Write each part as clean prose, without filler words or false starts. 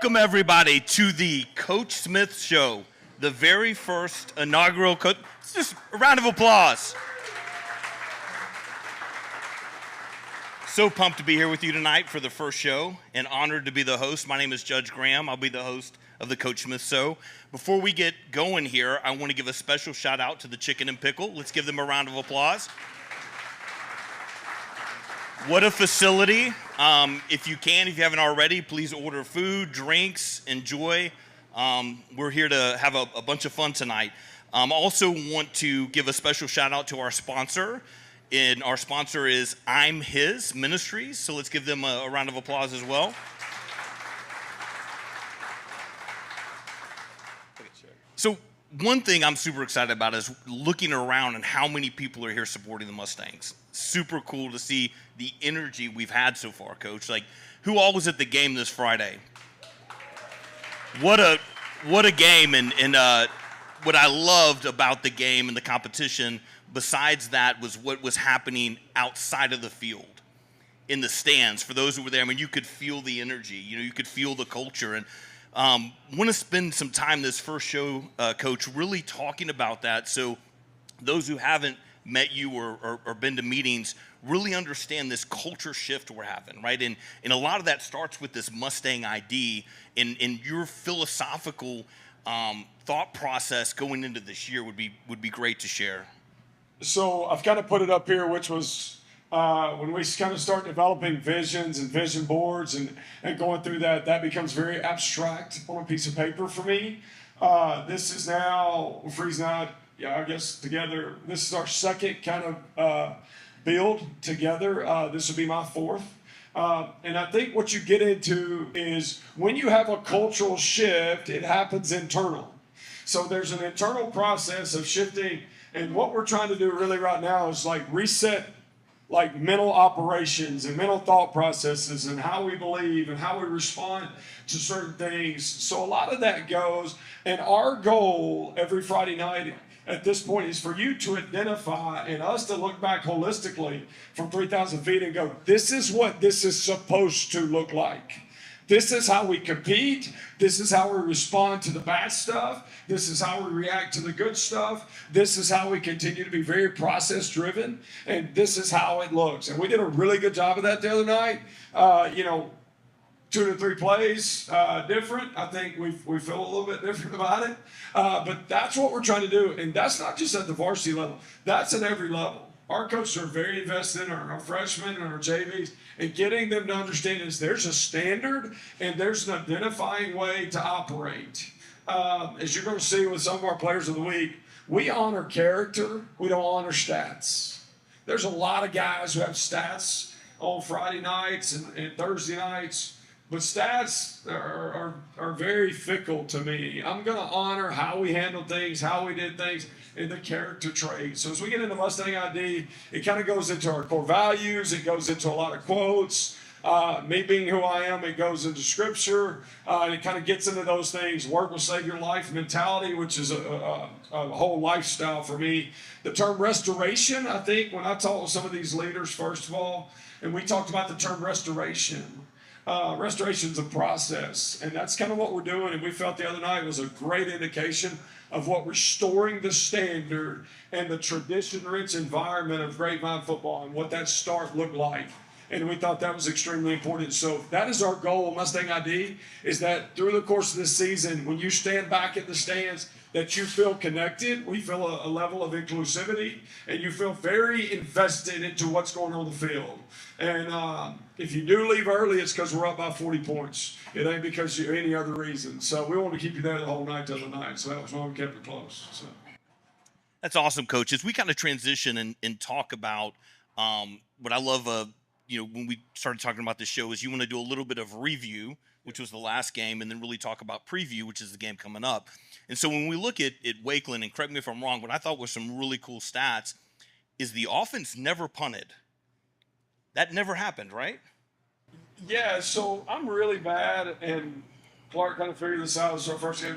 Welcome, everybody, to the Coach Smith Show, the very first inaugural Coach. Just a round of applause. So pumped to be here with you tonight for the first show and honored to be the host. My name is Judge Graham. I'll be the host of the Coach Smith Show. Before we get going here, I want to give a special shout out to the Chicken and Pickle. Let's give them a round of applause. What a facility. If you haven't already, please order food, drinks, enjoy. We're here to have a bunch of fun tonight. Also want to give a special shout out to our sponsor. And our sponsor is I'm His Ministries. So let's give them a round of applause as well. So one thing I'm super excited about is looking around and how many people are here supporting the Mustangs. Super cool to see the energy we've had so far, Coach. Like, who all was at the game this Friday? What a game, and what I loved about the game and the competition, besides that, was what was happening outside of the field, in the stands. For those who were there, I mean, you could feel the energy. You could feel the culture, and want to spend some time this first show, Coach, really talking about that, so those who haven't met you or been to meetings really understand this culture shift we're having, right? And a lot of that starts with this Mustang ID and your philosophical thought process going into this year would be great to share. So I've kind of put it up here, which was when we kind of start developing visions and vision boards and going through that becomes very abstract on a piece of paper for me. This is now, we're freezing out, I guess together, this is our second kind of build together. This will be my fourth. And I think what you get into is when you have a cultural shift, it happens internal. So there's an internal process of shifting, and what we're trying to do really right now is like reset like mental operations and mental thought processes and how we believe and how we respond to certain things. So a lot of that goes, and our goal every Friday night at this point is for you to identify and us to look back holistically from 3,000 feet and go, this is what this is supposed to look like. This is how we compete. This is how we respond to the bad stuff. This is how we react to the good stuff. This is how we continue to be very process driven. And this is how it looks. And we did a really good job of that the other night. 2 to 3 plays different. I think we feel a little bit different about it. But that's what we're trying to do. And that's not just at the varsity level. That's at every level. Our coaches are very invested in our freshmen and our JVs, and getting them to understand is there's a standard and there's an identifying way to operate. As you're going to see with some of our players of the week, we honor character, we don't honor stats. There's a lot of guys who have stats on Friday nights and Thursday nights, but stats are very fickle to me. I'm going to honor how we handled things, how we did things, and the character traits. So as we get into Mustang ID, it kind of goes into our core values. It goes into a lot of quotes. Me being who I am, it goes into scripture. It kind of gets into those things. Work will save your life mentality, which is a whole lifestyle for me. The term restoration, I think, when I talk with some of these leaders, first of all, and we talked about the term restoration. Restoration is a process, and that's kind of what we're doing. And we felt the other night was a great indication of what restoring the standard and the tradition-rich environment of Grapevine football and what that start looked like. And we thought that was extremely important. So that is our goal, Mustang ID, is that through the course of this season, when you stand back in the stands, that you feel connected, we feel a level of inclusivity, and you feel very invested into what's going on in the field. And if you do leave early, it's because we're up by 40 points. It ain't because of any other reason. So we want to keep you there the whole night the other night. So that was why we kept it close. So. That's awesome, Coach. As we kind of transition and talk about what I love, when we started talking about this show, is you want to do a little bit of review, which was the last game, and then really talk about preview, which is the game coming up. And so when we look at Wakeland, and correct me if I'm wrong, what I thought were some really cool stats is the offense never punted. That never happened, right? Yeah, so I'm really bad, and Clark kind of figured this out. So first game,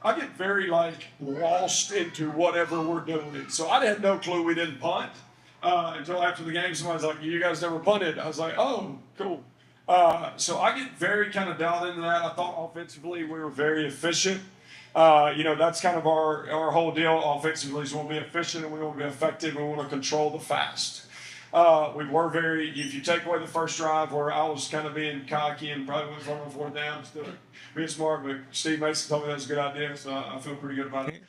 I get very lost into whatever we're doing. So I had no clue we didn't punt until after the game. Somebody's like, "You guys never punted." I was like, "Oh, cool." So I get very kind of dialed into that. I thought offensively we were very efficient. That's kind of our whole deal offensively is we want to be efficient and we want to be effective. We want to control the fast. We were very, if you take away the first drive where I was kind of being cocky and probably was running 4th down, still being smart, but Steve Mason told me that was a good idea, so I feel pretty good about it.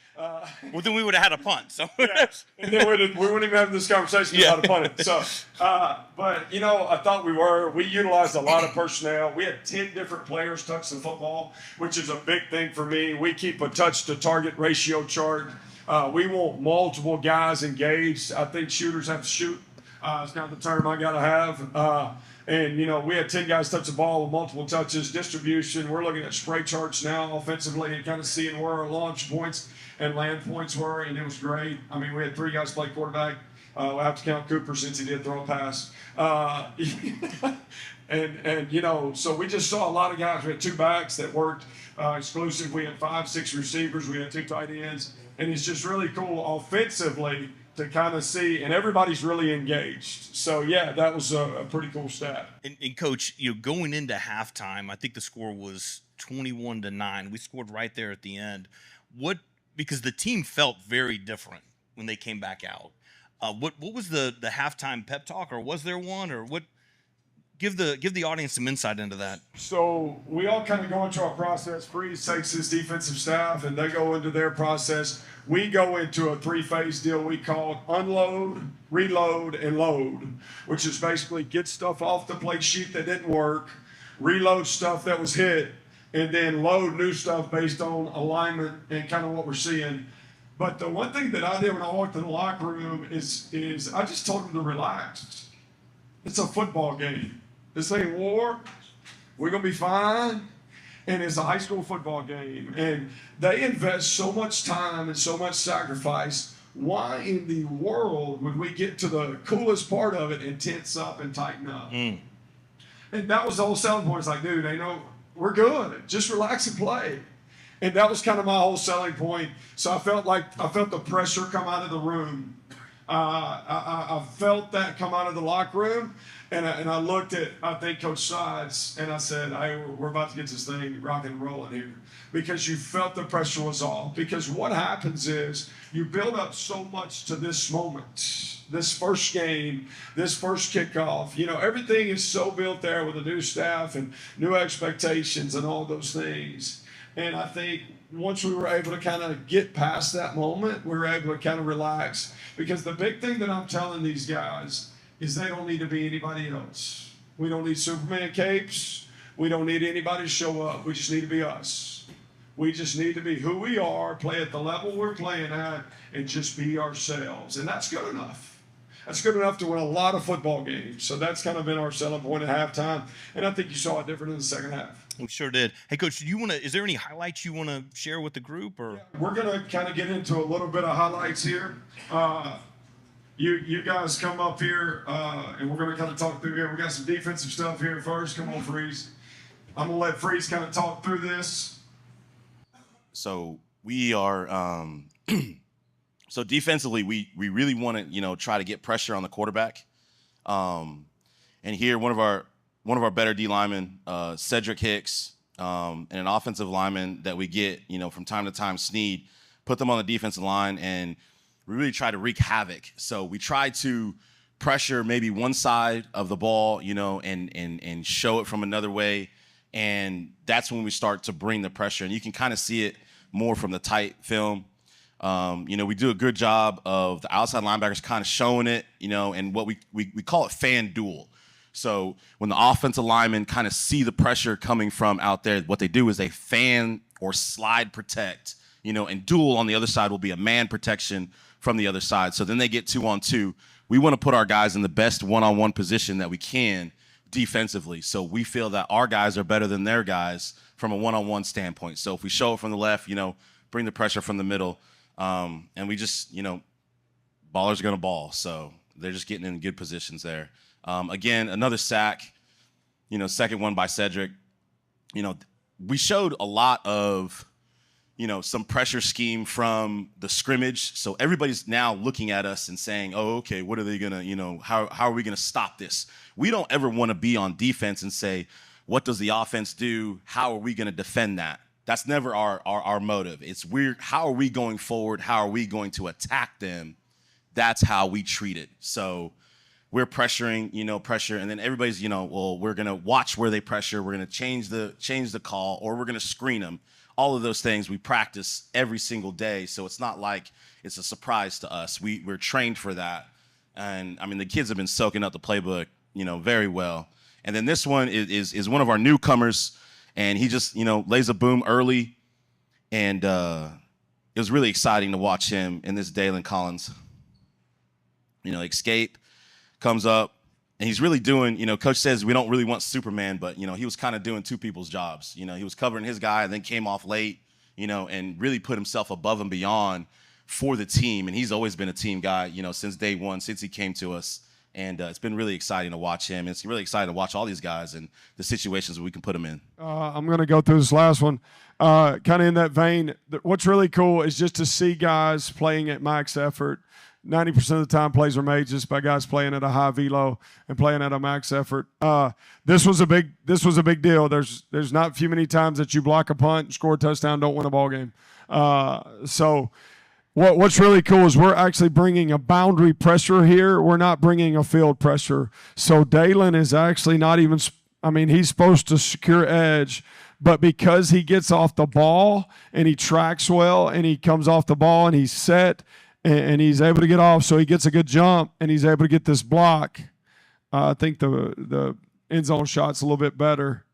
Well, then we would have had a punt. So yeah. And then we wouldn't even have this conversation about a punt. So, but I thought we utilized a lot of personnel. We had 10 different players touch the football, which is a big thing for me. We keep a touch to target ratio chart. We want multiple guys engaged. I think shooters have to shoot. It's kind of the term I got to have. And we had 10 guys touch the ball with multiple touches, distribution. We're looking at spray charts now offensively and kind of seeing where our launch points and land points were, and it was great. I mean, we had 3 guys play quarterback. We'll have to count Cooper since he did throw a pass. So we just saw a lot of guys. We had 2 backs that worked exclusive. We had 5, 6 receivers. We had 2 tight ends. And it's just really cool offensively to kind of see, and everybody's really engaged. So, yeah, that was a pretty cool stat. And Coach, going into halftime, I think the score was 21-9. We scored right there at the end. Because the team felt very different when they came back out. What was the halftime pep talk, or was there one, or what? Give the audience some insight into that. So we all kind of go into our process. Freeze takes his defensive staff, and they go into their process. We go into a 3-phase deal we call unload, reload, and load, which is basically get stuff off the play sheet that didn't work, reload stuff that was hit, and then load new stuff based on alignment and kind of what we're seeing. But the one thing that I did when I walked in the locker room is I just told them to relax. It's a football game. This ain't war. We're going to be fine. And it's a high school football game. And they invest so much time and so much sacrifice. Why in the world would we get to the coolest part of it and tense up and tighten up? And that was the whole selling point. It's like, dude, we're good. Just relax and play. And that was kind of my whole selling point. So I felt the pressure come out of the room. I felt that come out of the locker room. And I looked at, I think, Coach Sides, and I said, hey, we're about to get this thing rocking and rolling here. Because you felt the pressure was off. Because what happens is you build up so much to this moment, this first game, this first kickoff. Everything is so built there with a new staff and new expectations and all those things. And I think once we were able to kind of get past that moment, we were able to kind of relax. Because the big thing that I'm telling these guys is they don't need to be anybody else. We don't need Superman capes. We don't need anybody to show up. We just need to be us. We just need to be who we are, play at the level we're playing at, and just be ourselves. And that's good enough. That's good enough to win a lot of football games. So that's kind of been our selling point at halftime. And I think you saw it different in the second half. We sure did. Hey, Coach, is there any highlights you want to share with the group? Or yeah, we're going to kind of get into a little bit of highlights here. You guys come up here, and we're going to kind of talk through here. We got some defensive stuff here first. Come on, Freeze. I'm going to let Freeze kind of talk through this. So we are so defensively, we really want to try to get pressure on the quarterback. And here one of our better D linemen, Cedric Hicks, and an offensive lineman that we get from time to time, Sneed, put them on the defensive line, and we really try to wreak havoc. So we try to pressure maybe one side of the ball, and show it from another way. And that's when we start to bring the pressure. And you can kind of see it more from the tight film. We do a good job of the outside linebackers kind of showing it, and what we call it fan duel. So when the offensive linemen kind of see the pressure coming from out there, what they do is they fan or slide protect, and duel on the other side will be a man protection from the other side. So then they get 2-on-2. We want to put our guys in the best one-on-one position that we can defensively. So we feel that our guys are better than their guys from a one-on-one standpoint. So if we show it from the left, bring the pressure from the middle, and we just, ballers are going to ball. So they're just getting in good positions there. Again, another sack, second one by Cedric. We showed a lot of, some pressure scheme from the scrimmage. So everybody's now looking at us and saying, oh, okay, what are they going to, how are we going to stop this? We don't ever want to be on defense and say, what does the offense do? How are we going to defend that? That's never our motive. It's weird. How are we going forward? How are we going to attack them? That's how we treat it. So we're pressuring, pressure, and then everybody's, well, we're going to watch where they pressure. We're going to change the call, or we're going to screen them. All of those things we practice every single day. So it's not like it's a surprise to us. We're trained for that. And I mean, the kids have been soaking up the playbook, very well. And then this one is one of our newcomers, and he just, lays a boom early. And it was really exciting to watch him in this Dalen Collins. Escape comes up, and he's really doing, Coach says we don't really want Superman, but, he was kind of doing two people's jobs. He was covering his guy and then came off late, and really put himself above and beyond for the team. And he's always been a team guy, since day one, since he came to us. And it's been really exciting to watch him. It's really exciting to watch all these guys and the situations we can put them in. I'm going to go through this last one. Kind of in that vein, what's really cool is just to see guys playing at max effort. 90% of the time plays are made just by guys playing at a high velo and playing at a max effort. This was a big deal. There's not few many times that you block a punt, score a touchdown, don't win a ball game. So what's really cool is we're actually bringing a boundary pressure here. We're not bringing a field pressure. So Dalen is actually not even he's supposed to secure edge, but because he gets off the ball and he tracks well and he comes off the ball and he's set and he's able to get off, so he gets a good jump and he's able to get this block. I think the end zone shot's a little bit better.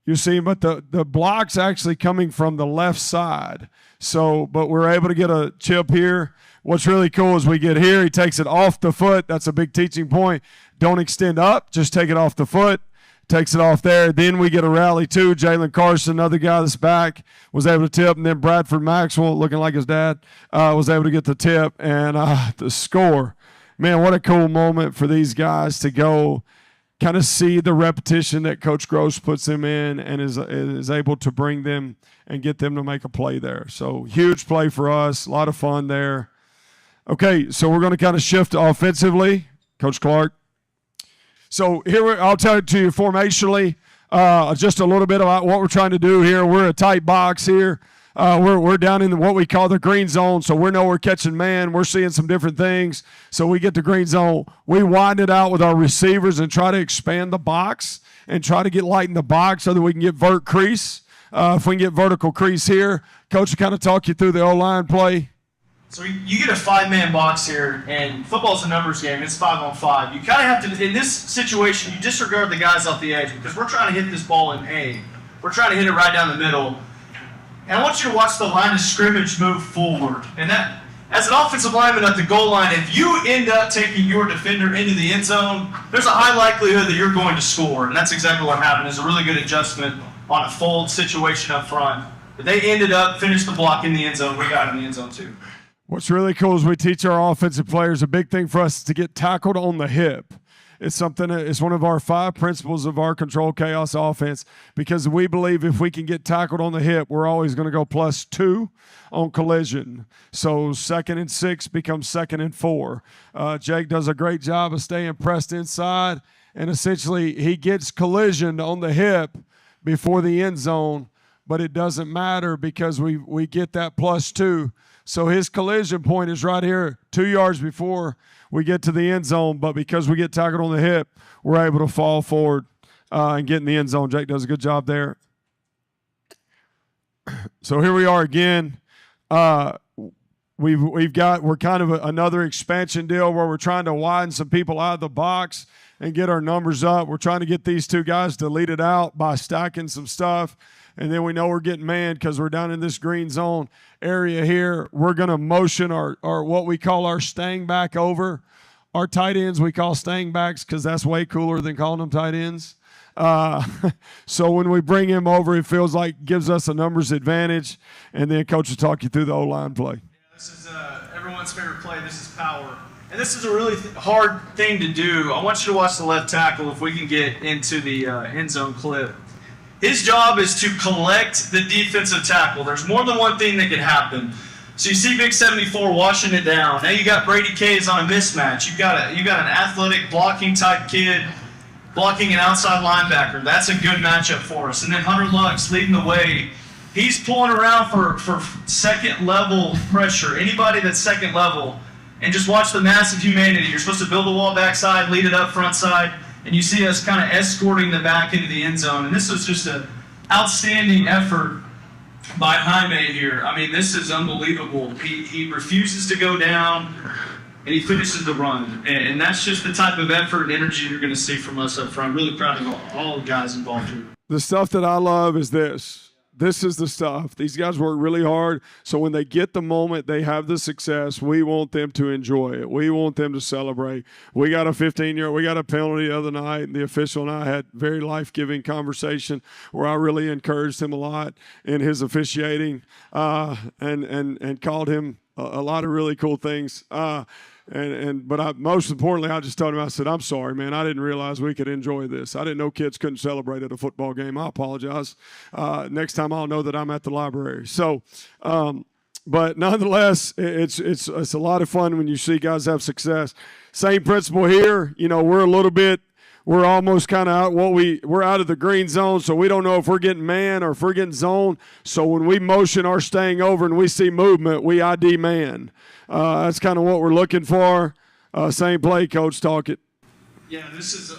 You see, but the block's actually coming from the left side. So, but we're able to get a chip here. What's really cool is we get here, he takes it off the foot. That's a big teaching point. Don't extend up, just take it off the foot. Takes it off there. Then we get a rally too. Jalen Carson, another guy that's back, was able to tip. And then Bradford Maxwell, looking like his dad, was able to get the tip and the score. Man, what a cool moment for these guys to go kind of see the repetition that Coach Gross puts them in and is able to bring them and get them to make a play there. So huge play for us. A lot of fun there. Okay, so we're going to kind of shift offensively. Coach Clark. So here, I'll tell it to you formationally, just a little bit about what we're trying to do here. We're a tight box here. We're down in what we call the green zone, so we know we're catching man. We're seeing some different things. So we get the green zone. We widen it out with our receivers and try to expand the box and try to get light in the box so that we can get vert crease. If we can get vertical crease here, Coach will kind of talk you through the O-line play. So you get a 5-man box here, and football's a numbers game. It's 5-on-5. You kind of have to, in this situation, you disregard the guys off the edge because we're trying to hit this ball in A. We're trying to hit it right down the middle. And I want you to watch the line of scrimmage move forward. And that, as an offensive lineman at the goal line, if you end up taking your defender into the end zone, there's a high likelihood that you're going to score. And that's exactly what happened. It's a really good adjustment on a fold situation up front. But they ended up, finished the block in the end zone. We got in the end zone too. What's really cool is we teach our offensive players, a big thing for us is to get tackled on the hip. It's one of our 5 principles of our control chaos offense because we believe if we can get tackled on the hip, we're always going to go +2 on collision. So 2nd and 6 becomes 2nd and 4. Jake does a great job of staying pressed inside, and essentially he gets collisioned on the hip before the end zone, but it doesn't matter because we get that +2. So his collision point is right here, 2 yards before we get to the end zone. But because we get tackled on the hip, we're able to fall forward and get in the end zone. Jake does a good job there. So here we are again. We're kind of another expansion deal where we're trying to widen some people out of the box and get our numbers up. We're trying to get these 2 guys to lead it out by stacking some stuff. And then we know we're getting man because we're down in this green zone area here. We're going to motion our what we call our stang back over. Our tight ends we call stang backs because that's way cooler than calling them tight ends. So when we bring him over, it feels like gives us a numbers advantage. And then Coach will talk you through the O-line play. Yeah, this is everyone's favorite play. This is power. And this is a really hard thing to do. I want you to watch the left tackle if we can get into the end zone clip. His job is to collect the defensive tackle. There's more than one thing that can happen. So you see Big 74 washing it down. Now you got Brady Kays on a mismatch. You got an athletic blocking type kid blocking an outside linebacker. That's a good matchup for us. And then Hunter Lux leading the way. He's pulling around for second level pressure. Anybody that's second level, and just watch the massive humanity. You're supposed to build the wall backside, lead it up front side, and you see us kind of escorting the back into the end zone. And this was just an outstanding effort by Jaime here. I mean, this is unbelievable. He refuses to go down, and he finishes the run. And that's just the type of effort and energy you're going to see from us up front. I'm really proud of all the guys involved here. The stuff that I love is this. This is the stuff. These guys work really hard, so when they get the moment, they have the success, we want them to enjoy it. We want them to celebrate. We got a 15-year, we got a penalty the other night, and the official and I had very life-giving conversation where I really encouraged him a lot in his officiating and called him a lot of really cool things. But most importantly, I just told him, I said, I'm sorry, man. I didn't realize we could enjoy this. I didn't know kids couldn't celebrate at a football game. I apologize. Next time I'll know that I'm at the library. So, but nonetheless, it's a lot of fun when you see guys have success. Same principle here. You know, we're almost kind of out we're out of the green zone, so we don't know if we're getting man or if we're getting zone. So when we motion our staying over and we see movement, we ID man. That's kind of what we're looking for. Same play, coach, talk it. Yeah, this is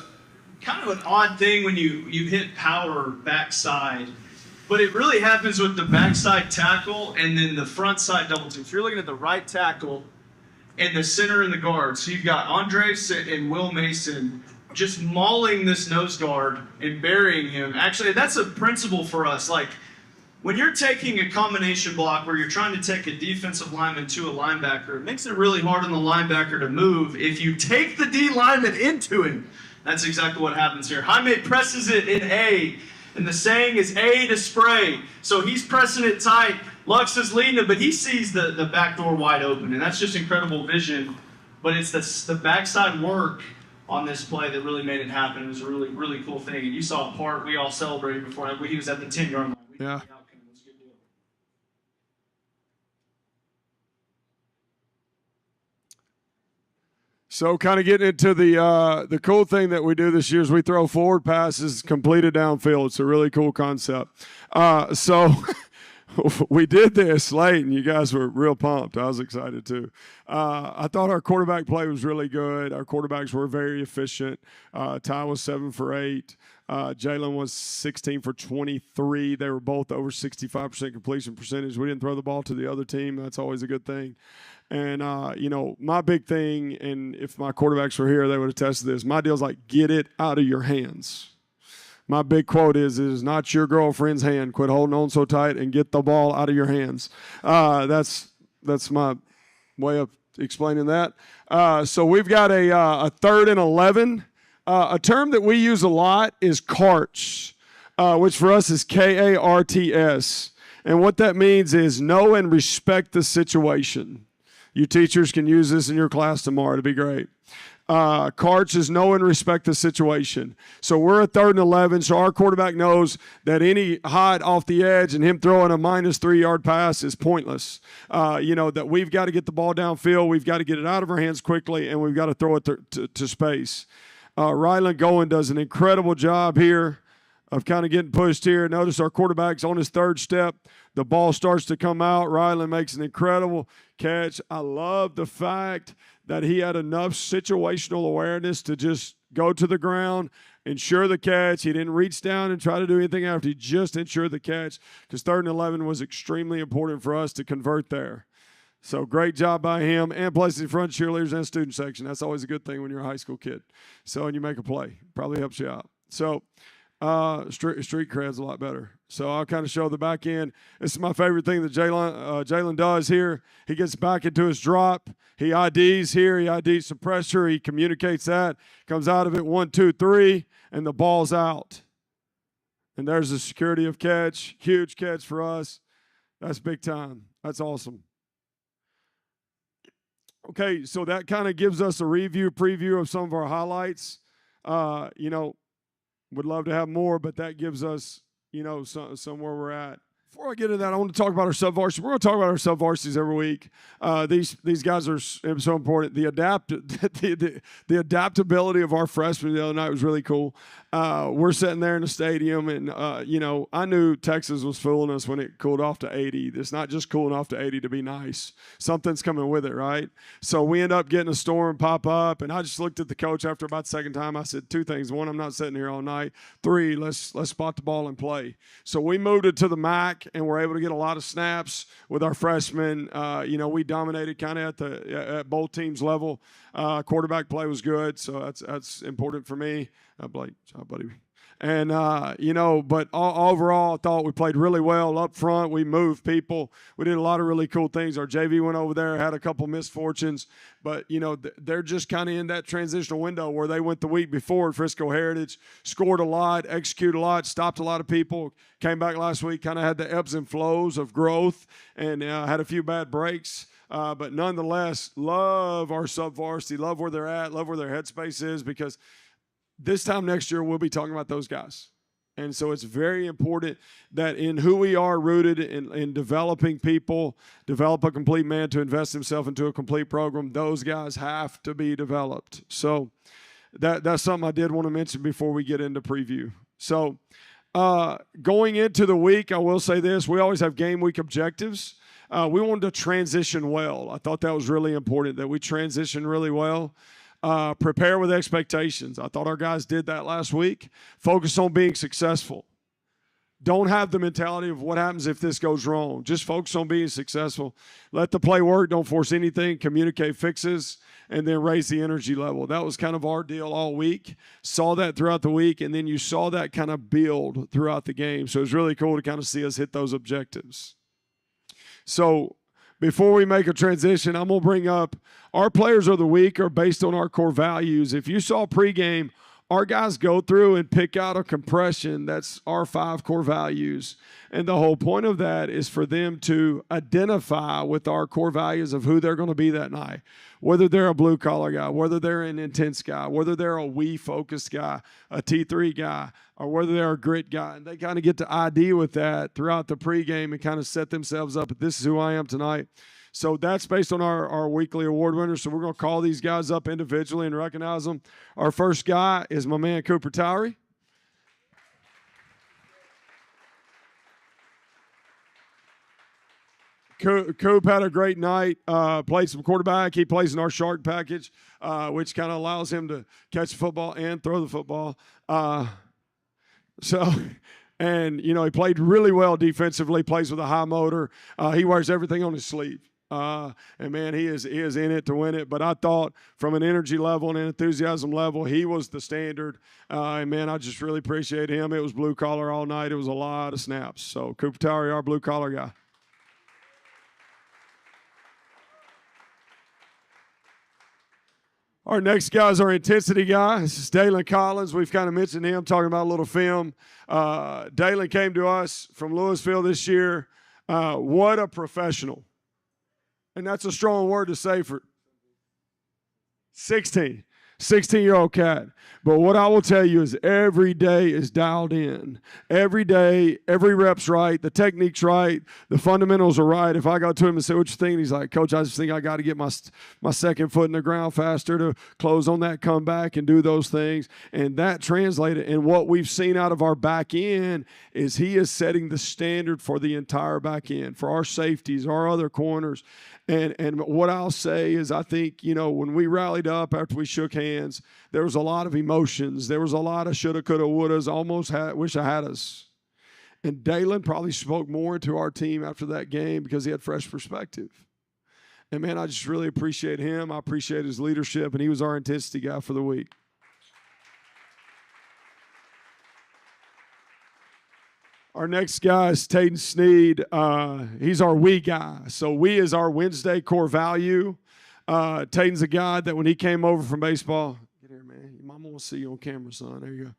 kind of an odd thing when you hit power backside, but it really happens with the backside tackle and then the front side double team. So you're looking at the right tackle and the center and the guard. So you've got Andres and Will Mason just mauling this nose guard and burying him. Actually, that's a principle for us. Like, when you're taking a combination block where you're trying to take a defensive lineman to a linebacker, it makes it really hard on the linebacker to move if you take the D lineman into him. That's exactly what happens here. Jaime presses it in A, and the saying is A to spray. So he's pressing it tight. Lux is leading him, but he sees the back door wide open, and that's just incredible vision. But it's the backside work on this play that really made it happen. It was a really, really cool thing. And you saw a part we all celebrated before he was at the 10-yard line. Yeah. So kind of getting into the cool thing that we do this year is we throw forward passes completed downfield. It's a really cool concept. So we did this late, and you guys were real pumped. I was excited too. I thought our quarterback play was really good. Our quarterbacks were very efficient. Ty was 7 for 8. Jalen was 16 for 23. They were both over 65% completion percentage. We didn't throw the ball to the other team. That's always a good thing. And, you know, my big thing, and if my quarterbacks were here, they would attest to this, my deal's like, get it out of your hands. My big quote is, it is not your girlfriend's hand. Quit holding on so tight and get the ball out of your hands. That's my way of explaining that. So we've got a 3rd and 11. A term that we use a lot is carts, which for us is KARTS. And what that means is know and respect the situation. You teachers can use this in your class tomorrow. It'll be great. Carts is know and respect the situation. So we're at 3rd and 11, so our quarterback knows that any hot off the edge and him throwing a -3-yard pass is pointless. You know, that we've got to get the ball downfield, we've got to get it out of our hands quickly, and we've got to throw it to space. Ryland Goen does an incredible job here of kind of getting pushed here. Notice our quarterback's on his 3rd step. The ball starts to come out. Ryland makes an incredible catch. I love the fact that he had enough situational awareness to just go to the ground, ensure the catch. He didn't reach down and try to do anything after. He just ensured the catch because 3rd and 11 was extremely important for us to convert there. So great job by him, and plus in front cheerleaders and student section. That's always a good thing when you're a high school kid. So, and you make a play. Probably helps you out. So street cred's a lot better. So I'll kind of show the back end. This is my favorite thing that Jalen does here. He gets back into his drop. He IDs here. He IDs some pressure. He communicates that. Comes out of it 1, 2, 3, and the ball's out. And there's the security of catch. Huge catch for us. That's big time. That's awesome. Okay, so that kind of gives us a preview of some of our highlights. You know, would love to have more, but that gives us somewhere we're at. Before I get into that, I want to talk about our sub-varsity. We're going to talk about our sub-varsities every week. These guys are so important. The adaptability of our freshmen the other night was really cool. We're sitting there in the stadium, and I knew Texas was fooling us when it cooled off to 80. It's not just cooling off to 80 to be nice. Something's coming with it, right? So we end up getting a storm pop up, and I just looked at the coach after about the second time. I said two things. One, I'm not sitting here all night. Three, let's spot the ball and play. So we moved it to the MAC. And we're able to get a lot of snaps with our freshmen. We dominated kind of at both teams' level. Quarterback play was good, so that's important for me. Blake, buddy. And, but overall, I thought we played really well up front. We moved people. We did a lot of really cool things. Our JV went over there, had a couple misfortunes. But, they're just kind of in that transitional window where they went the week before at Frisco Heritage, scored a lot, executed a lot, stopped a lot of people, came back last week, kind of had the ebbs and flows of growth, and had a few bad breaks. But nonetheless, love our sub-varsity, love where they're at, love where their headspace is, because this time next year, we'll be talking about those guys. And so it's very important that in who we are rooted in developing people, develop a complete man to invest himself into a complete program, those guys have to be developed. So that's something I did want to mention before we get into preview. So going into the week, I will say this. We always have game week objectives. We wanted to transition well. I thought that was really important, that we transition really well. Prepare with expectations. I thought our guys did that last week. Focus on being successful. Don't have the mentality of what happens if this goes wrong. Just focus on being successful. Let the play work. Don't force anything. Communicate fixes, and then raise the energy level. That was kind of our deal all week. Saw that throughout the week, and then you saw that kind of build throughout the game. So it was really cool to kind of see us hit those objectives. So before we make a transition, I'm going to bring up our players of the week are based on our core values. If you saw pregame, our guys go through and pick out a compression. That's our 5 core values. And the whole point of that is for them to identify with our core values of who they're going to be that night. Whether they're a blue-collar guy, whether they're an intense guy, whether they're a we-focused guy, a T3 guy, or whether they're a grit guy. And they kind of get to ID with that throughout the pregame and kind of set themselves up. This is who I am tonight. So that's based on our weekly award winners. So we're going to call these guys up individually and recognize them. Our first guy is my man, Cooper Towery. Coop had a great night, played some quarterback. He plays in our shark package, which kind of allows him to catch the football and throw the football. He played really well defensively, plays with a high motor. He wears everything on his sleeve. And man, he is in it to win it. But I thought from an energy level and an enthusiasm level, he was the standard. And man, I just really appreciate him. It was blue collar all night. It was a lot of snaps. So Cooper Towery, our blue collar guy. Our next guy is our intensity guy. This is Dalen Collins. We've kind of mentioned him, talking about a little film. Dalen came to us from Louisville this year. What a professional. And that's a strong word to say for 16-year-old cat. But what I will tell you is every day is dialed in. Every day, every rep's right. The technique's right. The fundamentals are right. If I go to him and say, what you think? He's like, Coach, I just think I got to get my second foot in the ground faster to close on that comeback and do those things. And that translated. And what we've seen out of our back end is he is setting the standard for the entire back end, for our safeties, our other corners. And what I'll say is I think, when we rallied up after we shook hands, there was a lot of emotions. There was a lot of shoulda, coulda, wouldas, almost wish I had us. And Dalen probably spoke more into our team after that game because he had fresh perspective. And, man, I just really appreciate him. I appreciate his leadership, and he was our intensity guy for the week. Our next guy is Taden Sneed. He's our we guy. So we is our Wednesday core value. Taden's a guy that when he came over from baseball, get here, man. Your mama wants to see you on camera, son. There you go.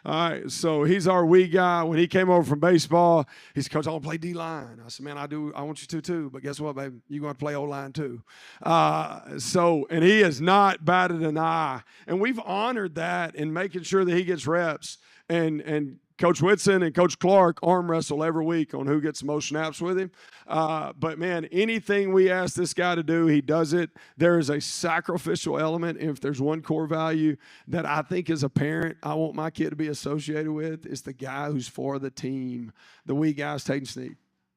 All right, so he's our we guy. When he came over from baseball, he said, Coach, I want to play D-line. I said, man, I want you to too. But guess what, baby? You're going to play O-line too. And he has not batted an eye. And we've honored that in making sure that he gets reps. And Coach Whitson and Coach Clark arm wrestle every week on who gets the most snaps with him. But, man, anything we ask this guy to do, he does it. There is a sacrificial element. If there's one core value that I think as a parent I want my kid to be associated with, it's the guy who's for the team. The wee guys taking sneak.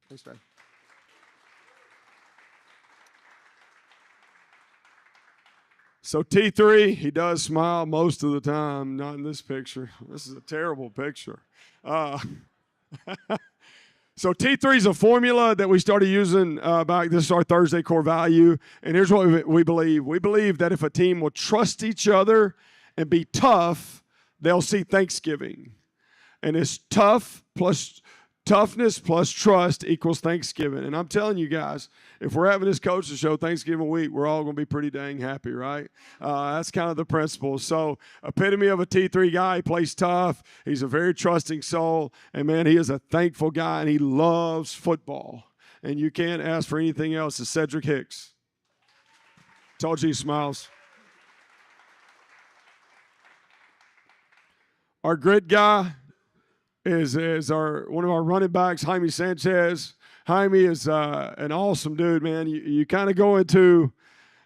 Thanks, Dave. So T3, he does smile most of the time, not in this picture. This is a terrible picture. So T3 is a formula that we started using back. This is our Thursday core value. And here's what we believe. We believe that if a team will trust each other and be tough, they'll see Thanksgiving. And it's toughness plus trust equals Thanksgiving. And I'm telling you guys, if we're having this coaching show Thanksgiving week, we're all going to be pretty dang happy, right? That's kind of the principle. So epitome of a T3 guy. He plays tough. He's a very trusting soul. And, man, he is a thankful guy, and he loves football. And you can't ask for anything else. It's Cedric Hicks. Told you he smiles. Our grit guy is one of our running backs, Jaime Sanchez. Jaime is an awesome dude, man. You kind of go into,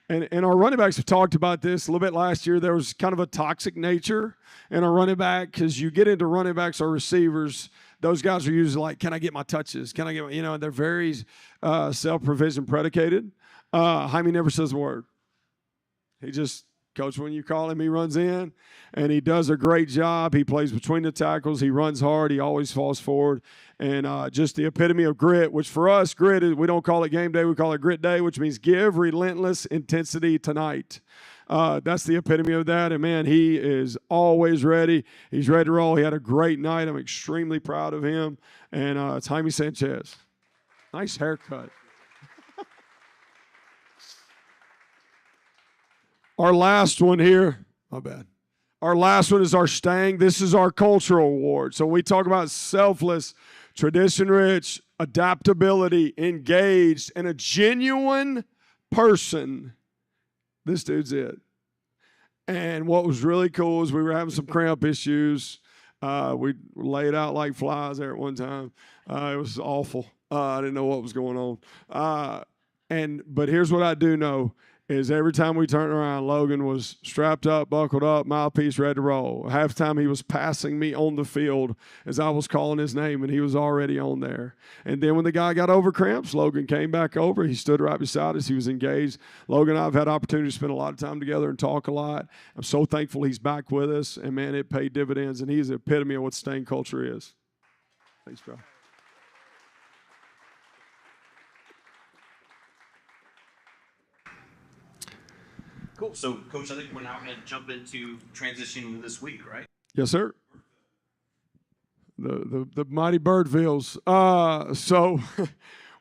and our running backs have talked about this a little bit last year. There was kind of a toxic nature in our running back because you get into running backs or receivers, those guys are usually like, can I get my touches? Can I get my, they're very self-provision predicated. Jaime never says a word. He just, Coach, when you call him, he runs in, and he does a great job. He plays between the tackles. He runs hard. He always falls forward. And just the epitome of grit, which for us, grit is, we don't call it game day. We call it grit day, which means give relentless intensity tonight. That's the epitome of that. And, man, he is always ready. He's ready to roll. He had a great night. I'm extremely proud of him. And it's Jaime Sanchez. Nice haircut. Our last one here, my bad. Our last one is our Stang. This is our cultural award. So we talk about selfless, tradition-rich, adaptability, engaged, and a genuine person. This dude's it. And what was really cool is we were having some cramp issues. We laid out like flies there at one time. It was awful. I didn't know what was going on. But here's what I do know. Is every time we turned around, Logan was strapped up, buckled up, mouthpiece ready to roll. Halftime, he was passing me on the field as I was calling his name, and he was already on there. And then when the guy got over cramps, Logan came back over. He stood right beside us. He was engaged. Logan and I have had opportunity to spend a lot of time together and talk a lot. I'm so thankful he's back with us, and, man, it paid dividends, and he's the epitome of what Stang culture is. Thanks, bro. Cool. So, Coach, I think we're now going to jump into transitioning this week, right? Yes, sir. The mighty Birdvilles. So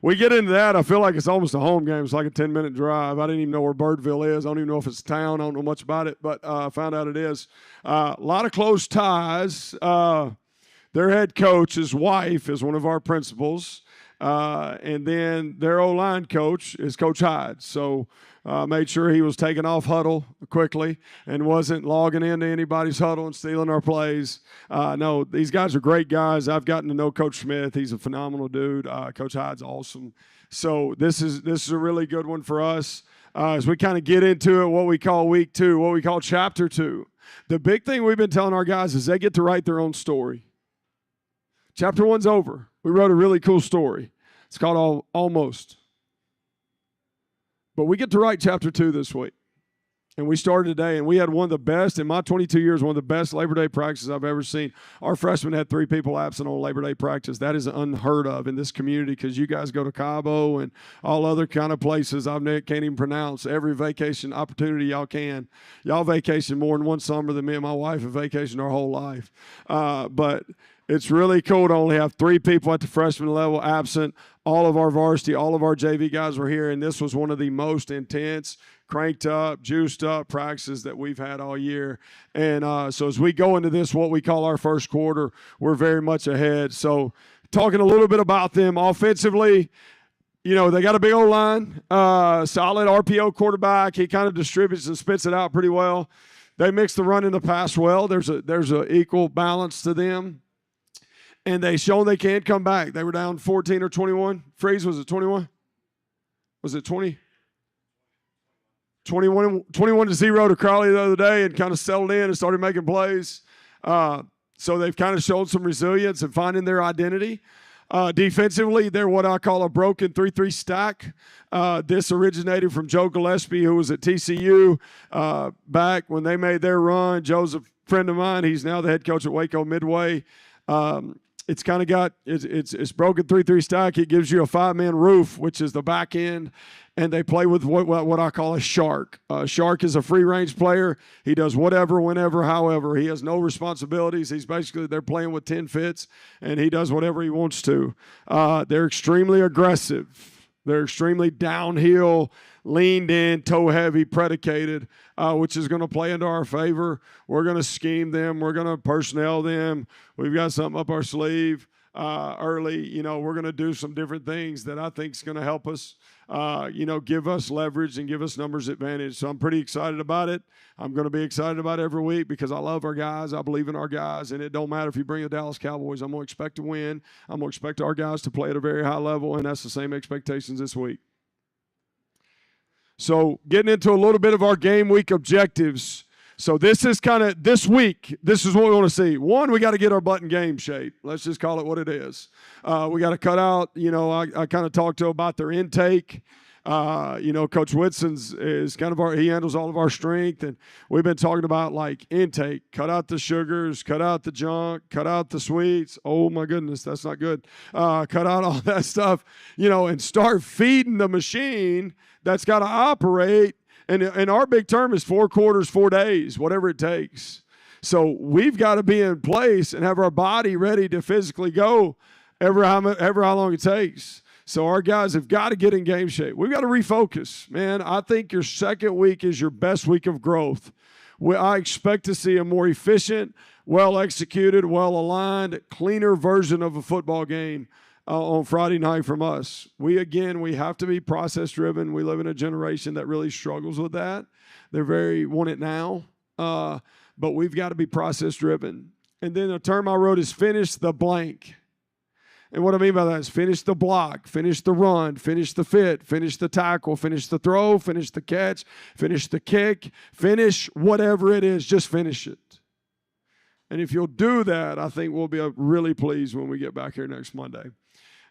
we get into that. I feel like it's almost a home game. It's like a 10-minute drive. I didn't even know where Birdville is. I don't even know if it's a town. I don't know much about it, but I found out it is. A lot of close ties. Their head coach, his wife, is one of our principals. And then their O-line coach is Coach Hyde. So made sure he was taking off huddle quickly and wasn't logging into anybody's huddle and stealing our plays. No, these guys are great guys. I've gotten to know Coach Smith. He's a phenomenal dude. Coach Hyde's awesome. So this is a really good one for us as we kind of get into it, what we call week 2, what we call chapter 2. The big thing we've been telling our guys is they get to write their own story. Chapter 1's over. We wrote a really cool story. It's called Almost. But we get to write chapter 2 this week. And we started today, and we had one of the best, in my 22 years, one of the best Labor Day practices I've ever seen. Our freshmen had 3 people absent on Labor Day practice. That is unheard of in this community because you guys go to Cabo and all other kind of places I can't even pronounce. Every vacation opportunity y'all can. Y'all vacation more in one summer than me and my wife have vacationed our whole life. But it's really cool to only have 3 people at the freshman level absent. All of our varsity, all of our JV guys were here, and this was one of the most intense, cranked up, juiced up practices that we've had all year. And so as we go into this, what we call our first quarter, we're very much ahead. So talking a little bit about them offensively, they got a big old line, solid RPO quarterback. He kind of distributes and spits it out pretty well. They mix the run and the pass well. There's a equal balance to them. and they shown they can't come back. They were down 14 or 21. Freeze, was it 21? Was it 20? 21-0 to Crowley the other day, and kind of settled in and started making plays. So they've kind of shown some resilience and finding their identity. Defensively, they're what I call a broken 3-3 stack. This originated from Joe Gillespie, who was at TCU back when they made their run. Joe's a friend of mine. He's now the head coach at Waco Midway. It's kind of got it's broken 3-3 stack. It gives you a 5-man roof, which is the back end, and they play with what I call a shark. Shark is a free-range player. He does whatever, whenever, however. He has no responsibilities. They're playing with 10 fits, and he does whatever he wants to. They're extremely aggressive. They're extremely downhill, leaned in, toe-heavy, predicated, which is going to play into our favor. We're going to scheme them. We're going to personnel them. We've got something up our sleeve early. We're going to do some different things that I think is going to help us, give us leverage and give us numbers advantage. So I'm pretty excited about it. I'm going to be excited about it every week because I love our guys. I believe in our guys, and it don't matter if you bring the Dallas Cowboys. I'm going to expect to win. I'm going to expect our guys to play at a very high level, and that's the same expectations this week. So getting into a little bit of our game week objectives. So this is this week, this is what we want to see. One, we got to get our butt in game shape. Let's just call it what it is. We got to cut out, I kind of talked to about their intake. Coach Whitson's is kind of he handles all of our strength, and we've been talking about like intake, cut out the sugars, cut out the junk, cut out the sweets. Oh my goodness, that's not good. Cut out all that stuff, and start feeding the machine that's got to operate. And our big term is 4 quarters, 4 days, whatever it takes. So we've got to be in place and have our body ready to physically go ever how long it takes. So our guys have got to get in game shape. We've got to refocus, man. I think your second week is your best week of growth. I expect to see a more efficient, well-executed, well-aligned, cleaner version of a football game on Friday night from us. We have to be process-driven. We live in a generation that really struggles with that. They're want it now, but we've got to be process-driven. And then the term I wrote is finish the blank. And what I mean by that is finish the block, finish the run, finish the fit, finish the tackle, finish the throw, finish the catch, finish the kick, finish whatever it is, just finish it. And if you'll do that, I think we'll be really pleased when we get back here next Monday.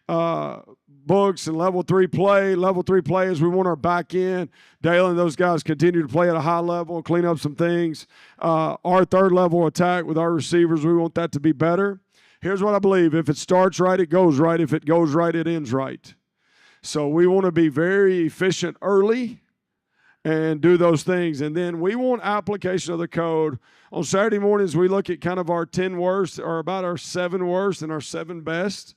Books and level 3 play. Level 3 play is we want our back end. Dale and those guys continue to play at a high level and clean up some things. Our third level attack with our receivers, we want that to be better. Here's what I believe. If it starts right, it goes right. If it goes right, it ends right. So we want to be very efficient early and do those things. And then we want application of the code. On Saturday mornings, we look at kind of our 10 worst or about our 7 worst and our 7 best.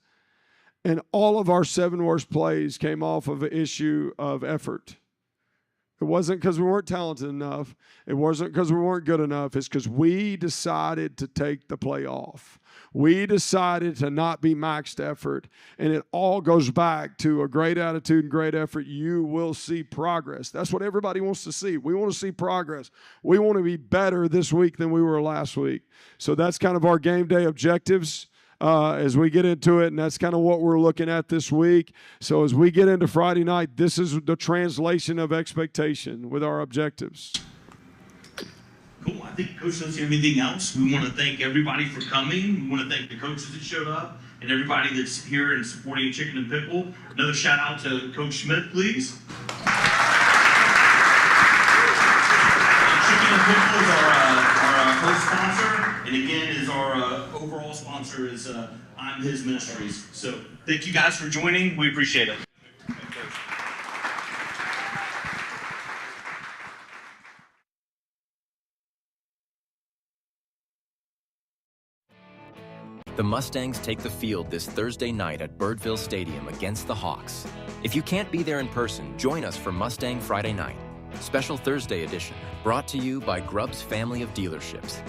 And all of our 7 worst plays came off of an issue of effort. It wasn't because we weren't talented enough. It wasn't because we weren't good enough. It's because we decided to take the play off. We decided to not be maxed effort. And it all goes back to a great attitude and great effort. You will see progress. That's what everybody wants to see. We want to see progress. We want to be better this week than we were last week. So that's kind of our game day objectives. As we get into it, and that's kind of what we're looking at this week. So as we get into Friday night, this is the translation of expectation with our objectives. Cool. I think Coach doesn't have anything else. We want to thank everybody for coming. We want to thank the coaches that showed up and everybody that's here and supporting Chicken and Pickle. Another shout out to Coach Schmidt, please. Chicken and Pickle is our host sponsor. And again, is our overall sponsor is I'm His Ministries. So thank you guys for joining. We appreciate it. The Mustangs take the field this Thursday night at Birdville Stadium against the Hawks. If you can't be there in person, join us for Mustang Friday Night, Special Thursday edition, brought to you by Grubb's family of dealerships.